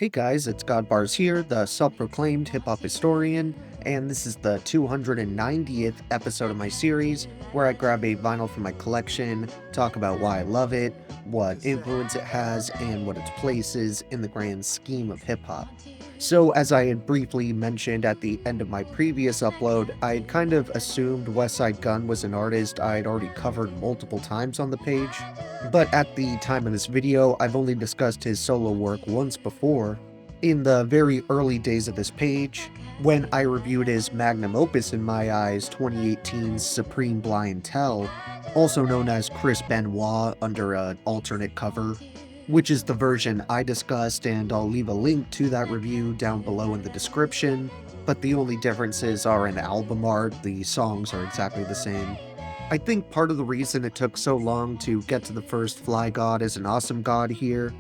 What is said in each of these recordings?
Hey guys, it's Godbars here, the self-proclaimed hip-hop historian, and this is the 290th episode of my series, where I grab a vinyl from my collection, talk about why I love it, what influence it has, and what its place is in the grand scheme of hip-hop. So, as I had briefly mentioned at the end of my previous upload, I had kind of assumed Westside Gunn was an artist I'd already covered multiple times on the page, but at the time of this video, I've only discussed his solo work once before, in the very early days of this page, when I reviewed his magnum opus in my eyes, 2018's Supreme Blind Tell, also known as Chris Benoit under an alternate cover, which is the version I discussed, and I'll leave a link to that review down below in the description, but the only differences are in album art, the songs are exactly the same. I think part of the reason it took so long to get to the first Flygod as an awesome god here,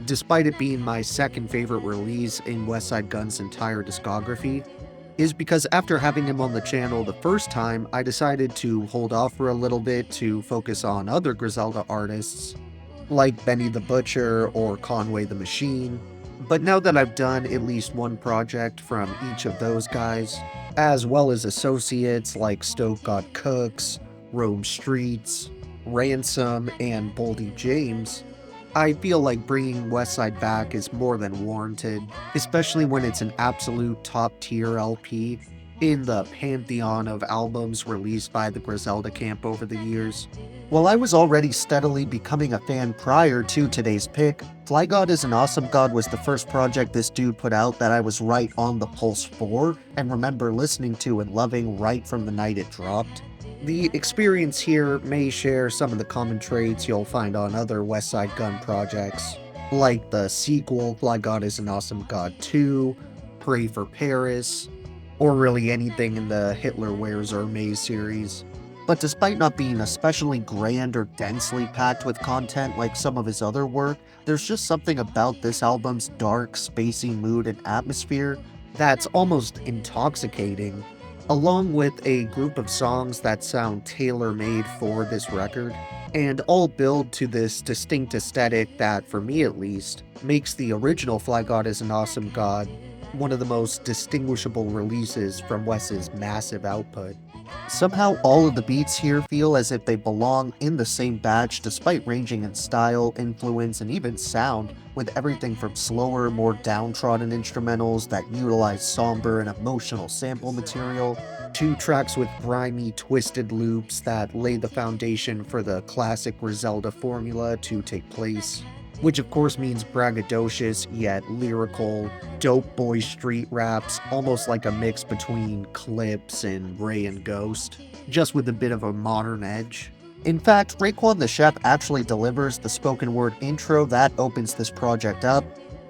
despite it being my second favorite release in Westside Gunn's entire discography, is because after having him on the channel the first time, I decided to hold off for a little bit to focus on other Griselda artists, like Benny the Butcher or Conway the Machine. But now that I've done at least one project from each of those guys, as well as associates like Stove God Cooks, Rome Streets, Ransom, and Boldy James, I feel like bringing Westside back is more than warranted, especially when it's an absolute top-tier LP in the pantheon of albums released by the Griselda camp over the years. While I was already steadily becoming a fan prior to today's pick, Flygod is an Awesome God was the first project this dude put out that I was right on the pulse for, and remember listening to and loving right from the night it dropped. The experience here may share some of the common traits you'll find on other Westside Gunn projects, like the sequel Flygod is an Awesome God 2, Pray for Paris, or really anything in the Hitler Wears Hermes series. But despite not being especially grand or densely packed with content like some of his other work, there's just something about this album's dark, spacey mood and atmosphere that's almost intoxicating, along with a group of songs that sound tailor-made for this record, and all build to this distinct aesthetic that, for me at least, makes the original Flygod is an Awesome God one of the most distinguishable releases from Wes's massive output. Somehow all of the beats here feel as if they belong in the same batch despite ranging in style, influence, and even sound, with everything from slower, more downtrodden instrumentals that utilize somber and emotional sample material, to tracks with grimy, twisted loops that lay the foundation for the classic Griselda formula to take place, which of course means braggadocious yet lyrical, dope boy street raps, almost like a mix between Clips and Ray and Ghost, just with a bit of a modern edge. In fact, Raekwon the Chef actually delivers the spoken word intro that opens this project up,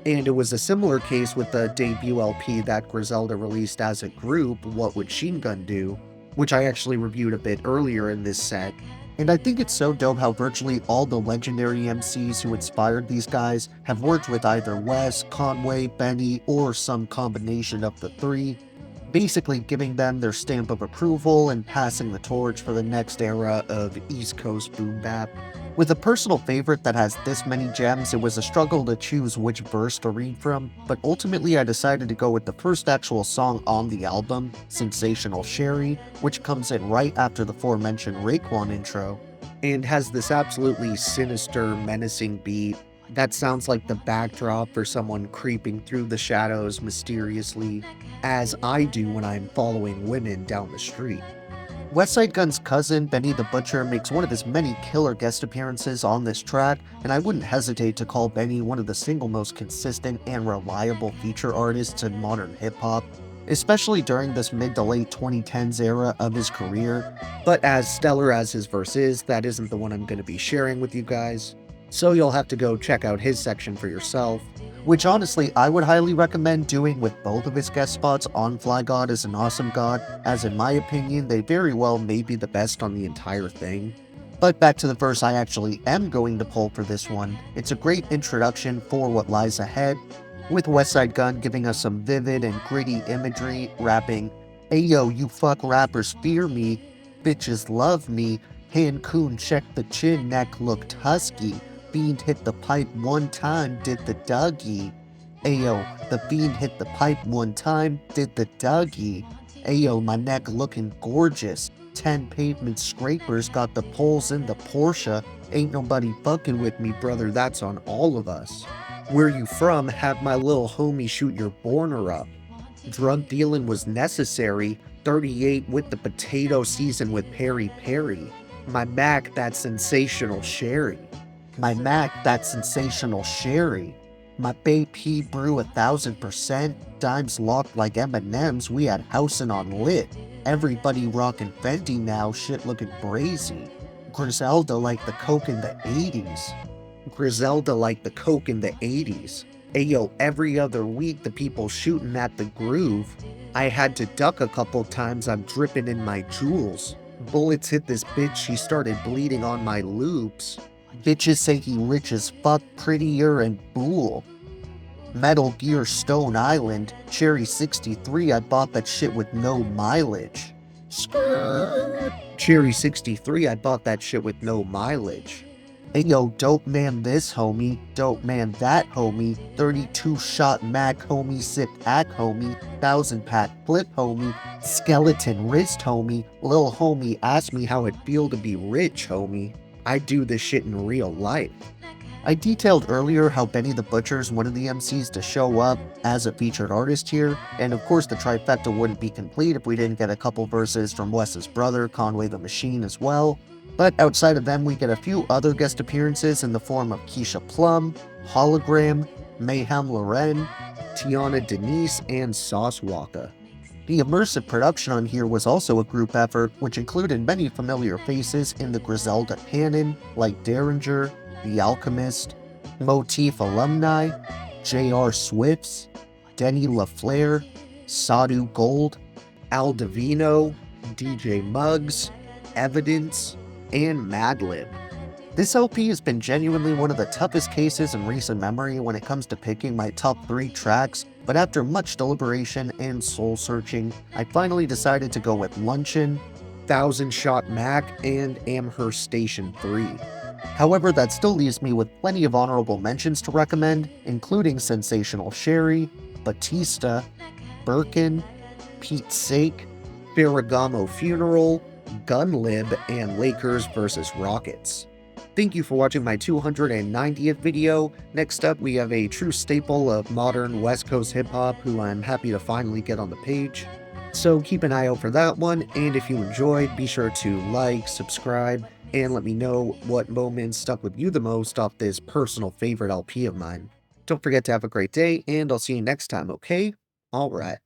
and it was a similar case with the debut LP that Griselda released as a group, What Would Sheen Gun Do, which I actually reviewed a bit earlier in this set. And I think it's so dope how virtually all the legendary MCs who inspired these guys have worked with either Wes, Conway, Benny, or some combination of the three, basically giving them their stamp of approval and passing the torch for the next era of East Coast boom bap. With a personal favorite that has this many gems, it was a struggle to choose which verse to read from, but ultimately I decided to go with the first actual song on the album, Sensational Sherry, which comes in right after the aforementioned Raekwon intro, and has this absolutely sinister, menacing beat that sounds like the backdrop for someone creeping through the shadows mysteriously, as I do when I'm following women down the street. Westside Gunn's cousin, Benny the Butcher, makes one of his many killer guest appearances on this track, and I wouldn't hesitate to call Benny one of the single most consistent and reliable feature artists in modern hip-hop, especially during this mid to late 2010s era of his career. But as stellar as his verse is, that isn't the one I'm going to be sharing with you guys, so you'll have to go check out his section for yourself, which honestly I would highly recommend doing with both of his guest spots on Flygod is an Awesome God, as in my opinion they very well may be the best on the entire thing. But back to the verse I actually am going to pull for this one. It's a great introduction for what lies ahead, with Westside Gunn giving us some vivid and gritty imagery, rapping, "Ayo, you fuck rappers fear me, bitches love me, Cancun check the chin, neck looked husky, Fiend hit the pipe one time, did the Dougie." Ayo, the fiend hit the pipe one time, did the Dougie. Ayo, my neck looking gorgeous. 10 pavement scrapers got the poles in the Porsche. Ain't nobody fucking with me, brother, that's on all of us. Where you from? Have my little homie shoot your borner up. Drug dealing was necessary. 38 with the potato season with Peri Peri. My Mac, that sensational sherry. My Mac, that sensational sherry. My Bay P brew 1000%. Dimes locked like M&Ms. We had housin' on lit. Everybody rockin' Fenty now. Shit looking brazy. Griselda like the coke in the 80s. Griselda like the coke in the 80s. Ayo, every other week the people shooting at the groove. I had to duck a couple times, I'm dripping in my jewels. Bullets hit this bitch, she started bleeding on my loops. Bitches say he rich as fuck, prettier and bull. Metal Gear Stone Island, Cherry 63, I bought that shit with no mileage. Cherry 63, I bought that shit with no mileage. Ayo, dope man this homie, dope man that homie, 32 shot Mac homie, sick pack homie, 1000 pack flip homie, skeleton wrist homie, lil homie asked me how it feel to be rich homie. I do this shit in real life. I detailed earlier how Benny the Butcher's one of the MCs to show up as a featured artist here, and of course the trifecta wouldn't be complete if we didn't get a couple verses from Wes's brother, Conway the Machine, as well. But outside of them, we get a few other guest appearances in the form of Keisha Plum, Hologram, Mayhem Loren, Tiana Denise, and Sauce Waka. The immersive production on here was also a group effort, which included many familiar faces in the Griselda canon, like Derringer, The Alchemist, Motif alumni, J.R. Swifts, Denny LaFleur, Sadu Gold, Al Divino, DJ Muggs, Evidence, and Madlib. This LP has been genuinely one of the toughest cases in recent memory when it comes to picking my top 3 tracks, but after much deliberation and soul searching, I finally decided to go with Luncheon, 1000 Shot Mac, and Amherst Station 3. However, that still leaves me with plenty of honorable mentions to recommend, including Sensational Sherry, Batista, Birkin, Pete's Sake, Ferragamo Funeral, Gunlib, and Lakers vs. Rockets. Thank you for watching my 290th video. Next up, we have a true staple of modern West Coast hip-hop who I'm happy to finally get on the page. So keep an eye out for that one, and if you enjoyed, be sure to like, subscribe, and let me know what moments stuck with you the most off this personal favorite LP of mine. Don't forget to have a great day, and I'll see you next time, okay? Alright.